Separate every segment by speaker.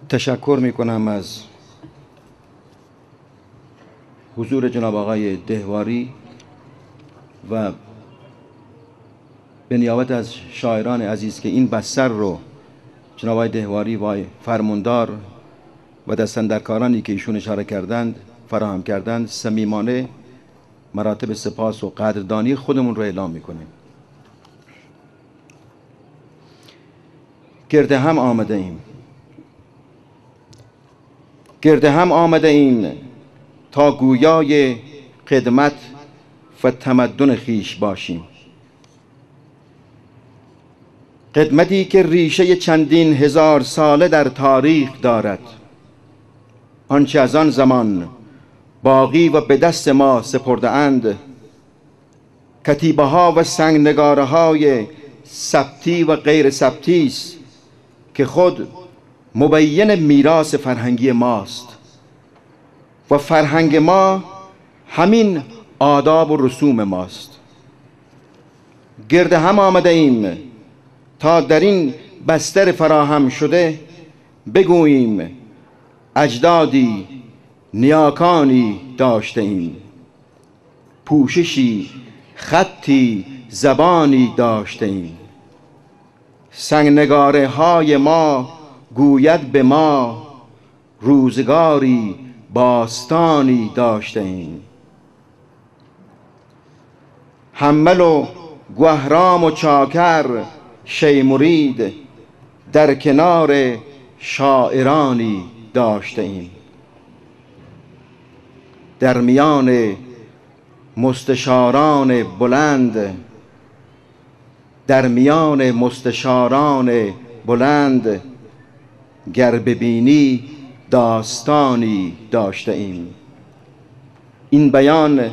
Speaker 1: تشکر میکنم از حضور جناب آقای دهواری و به نیابت از شاعران عزیز که این بستر رو جناب آقای دهواری و فرماندار و دستاندرکارانی که ایشون اشاره کردند فراهم کردند، صمیمانه مراتب سپاس و قدردانی خودمون رو اعلام میکنیم. گرد هم آمده ایم، گرد هم آمده ایم تا گویای خدمت و تمدن خیش باشیم. خدمتی که ریشه چندین هزار ساله در تاریخ دارد. آنچه از آن زمان باقی و به دست ما سپرده اند، کتیبه ها و سنگ نگاره های ثبتی و غیر ثبتی است که خود مبین میراث فرهنگی ماست و فرهنگ ما همین آداب و رسوم ماست. گرد هم آمده ایم تا در این بستر فراهم شده بگوییم اجدادی نیاکانی داشته ایم، پوششی خطی زبانی داشته ایم. سنگ نگاره های ما گوید به ما روزگاری باستانی داشته ایم. حنبل و گهرام و چاکر شیمرید در کنار شاعرانی داشته ایم. در میان مستشاران بلند، در میان مستشاران بلند گر ببینی داستانی داشته ایم. این بیان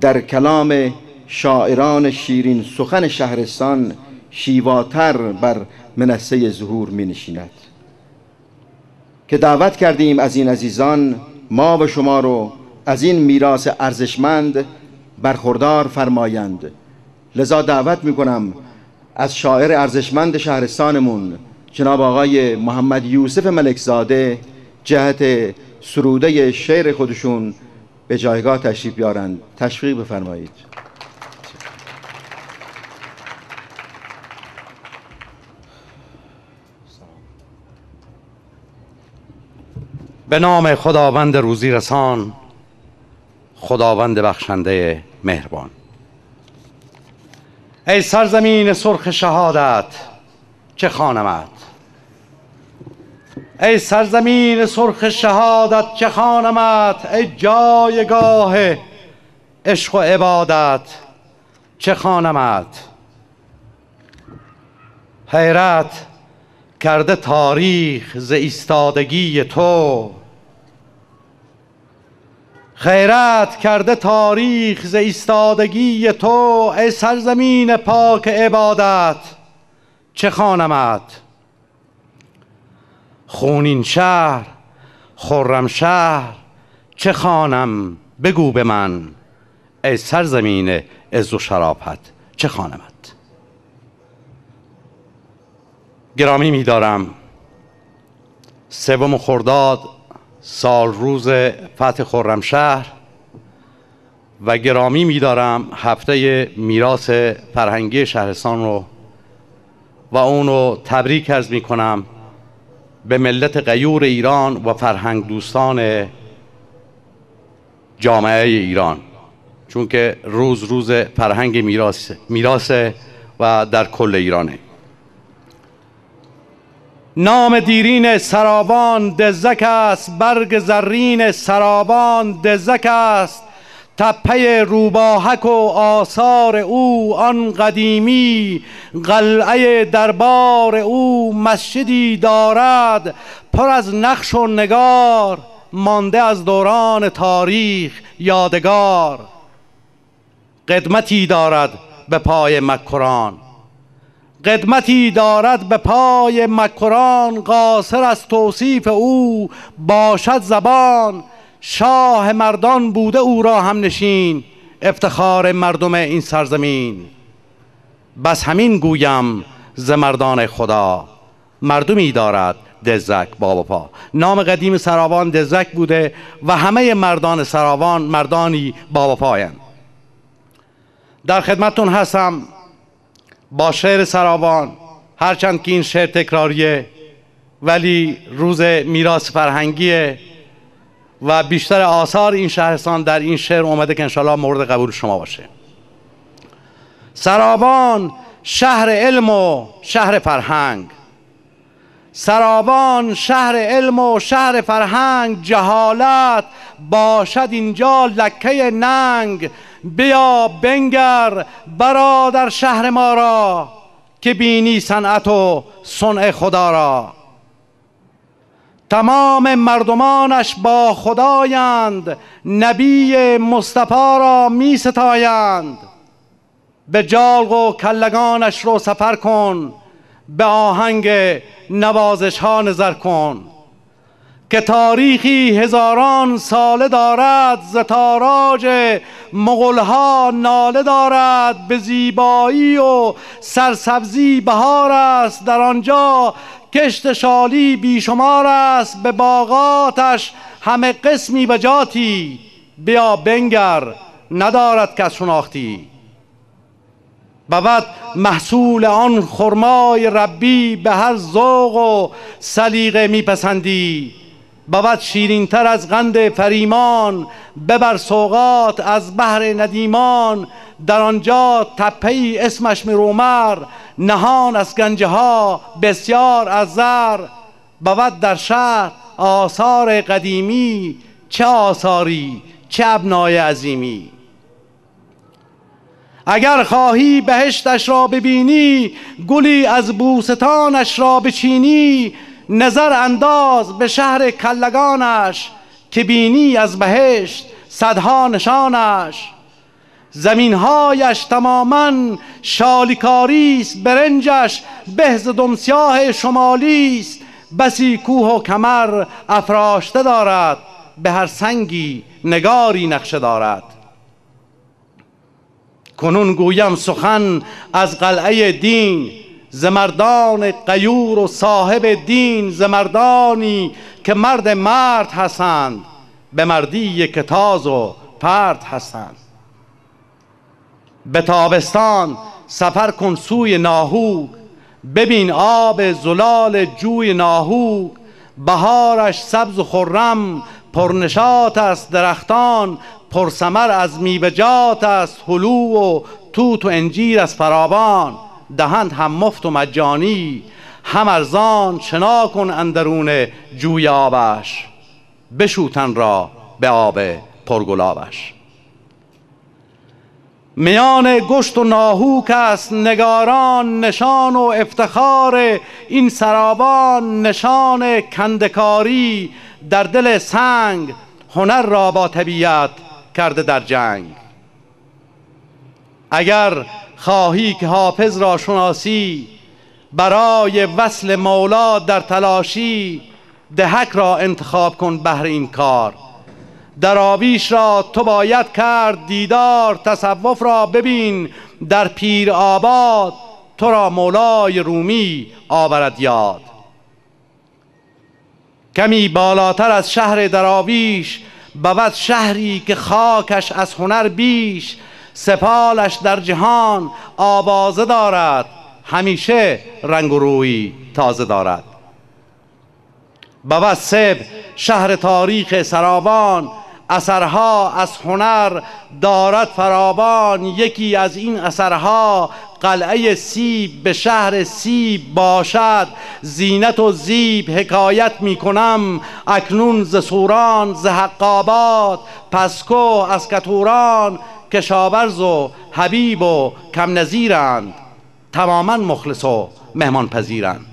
Speaker 1: در کلام شاعران شیرین سخن شهرستان شیواتر بر منصه ظهور می نشیند که دعوت کردیم از این عزیزان ما و شما رو از این میراث ارزشمند برخوردار فرمایند. لذا دعوت می کنم از شاعر ارزشمند شهرستانمون جناب آقای محمد یوسف ملکزاده جهت سروده شعر خودشون به جایگاه تشریف بیارند. تشویق بفرمایید.
Speaker 2: به نام خداوند روزی رسان، خداوند بخشنده مهربان. ای سرزمین سرخ شهادت چه خوانمت، ای سرزمین سرخ شهادت چه خوانمت، ای جایگاه عشق و عبادت چه خوانمت. حیرت کرده تاریخ ز ایستادگی تو، خیرت کرده تاریخ ز ایستادگی تو، ای سرزمین پاک عبادت چه خوانمت. خونین شهر خرم شهر چه خوانم بگو به من، ای سرزمین عز و شرافت چه خوانمت. گرامی می‌دارم 3 خرداد سال روز فتح خرمشهر و گرامی می‌دارم هفته میراث فرهنگی شهرستان رو و اون رو تبریک عرض می‌کنم به ملت غیور ایران و فرهنگ دوستان جامعه ایران، چون که روز فرهنگ میراث و در کل ایرانه. نام دیرین سرابان دزک است، برگ زرین سرابان دزک است، تپه روباهک و آثار او آن قدیمی، قلعه دربار او مسجدی دارد پر از نقش و نگار، مانده از دوران تاریخ یادگار. قدمتی دارد به پای مکران، قدمتی دارد به پای مکران، قاصر از توصیف او باشد زبان، شاه مردان بوده او را هم نشین، افتخار مردم این سرزمین. بس همین گویم ز مردان خدا، مردمی دارد دزک باباپا. نام قدیم سرابان دزک بوده و همه مردان سرابان مردانی باباپایند. در خدمتتون هستم با شعر سرابان، هرچند که این شعر تکراریه ولی روز میراث فرهنگیه و بیشتر آثار این شهرستان در این شعر اومده که انشالله مورد قبول شما باشه. سرابان شهر علم و شهر فرهنگ، سرابان شهر علم و شهر فرهنگ، جهالت باشد اینجا لکه ننگ. بیا بنگر برادر شهر ما را، که بینی صنعت و صنع خدا را. تمام مردمانش با خدایند، نبی مصطفی را می ستایند. به جالق و کلگانش رو سفر کن، به آهنگ نوازش ها نظر کن. که تاریخی هزاران ساله دارد، ز تاراج مغل ها ناله دارد. به زیبایی و سرسبزی بهار است در آنجا، کشت شالی بیشمار است. به باغاتش همه قسمی و جاتی، بیا بنگر ندارد کس شناختی. بود محصول آن خرمای ربی، به هر ذوق و سلیقه میپسندی. بود شیرین‌تر از قند فریمان، ببر سوغات از بحر ندیمان. در آنجا تپه‌ای اسمش مرومر، نهان از گنجه ها بسیار از زر. بود در شهر آثار قدیمی، چه آثاری چه ابنای عظیمی. اگر خواهی بهشتش را ببینی، گلی از بوستانش را بچینی. نظر انداز به شهر کلگانش، که بینی از بهشت صدها نشانش. زمینهایش تماما شالیکاریست، برنجش به ز دمسیاه شمالیست. بسی کوه و کمر افراشته دارد، به هر سنگی نگاری نقشه دارد. کنون گویم سخن از قلعه دین، ز مردان غیور و صاحب دین. ز مردانی که مرد مرد هستند، به مردی که تاز و پرد هستند. به تابستان سفر کن سوی ناهوک، ببین آب زلال جوی ناهوک. بهارش سبز و خرم پرنشاط است، درختان پرثمر از میوه‌جات است. هلو و توت و انجیر از فراوان، دهند هم مفت و مجانی. هم ارزان شنا کن اندرون جوی آبش، بشو تن را به آب پرگلابش. میان گشت و ناهوک است نگاران، نشان و افتخار این سرابان. نشان کندکاری در دل سنگ، هنر را با طبیعت کرده در جنگ. اگر خواهی که حافظ را شناسی، برای وصل مولا در تلاشی. دهک را انتخاب کن بهر این کار، دراویش را تو باید کرد دیدار. تصوف را ببین در پیر آباد، تو را مولای رومی آورد یاد. کمی بالاتر از شهر دراویش، بود شهری که خاکش از هنر بیش. سفالش در جهان آوازه دارد، همیشه رنگ و روی تازه دارد. بود سب شهر تاریخ سرابان، اثرها از هنر دارد فراوان. یکی از این اثرها قلعه سیب به شهر سیب باشد. زینت و زیب حکایت می کنم اکنون ز سوران ز حقابات. پسکو از کتوران کشاورز و حبیب و کم نظیرند، تماما مخلص و مهمان پذیرند.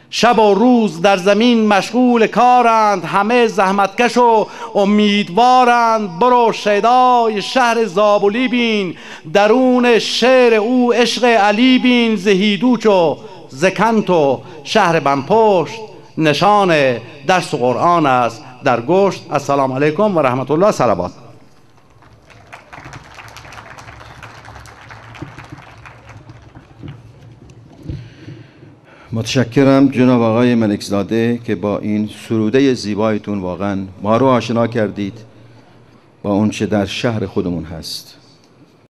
Speaker 2: شب و روز در زمین مشغول کارند، همه زحمتکش و امیدوارند. برو شیدای شهر زابلی بین، درون شعر او عشق علی بین. ز هیدوچ و ز کنت و شهر بنپشت، نشان درس و قرآن است در گشت. السلام علیکم و رحمت الله. صلوات.
Speaker 1: متشکرم جناب آقای ملکزاده که با این سروده زیبایتون واقعا ما رو آشنا کردید با اون چه در شهر خودمون هست.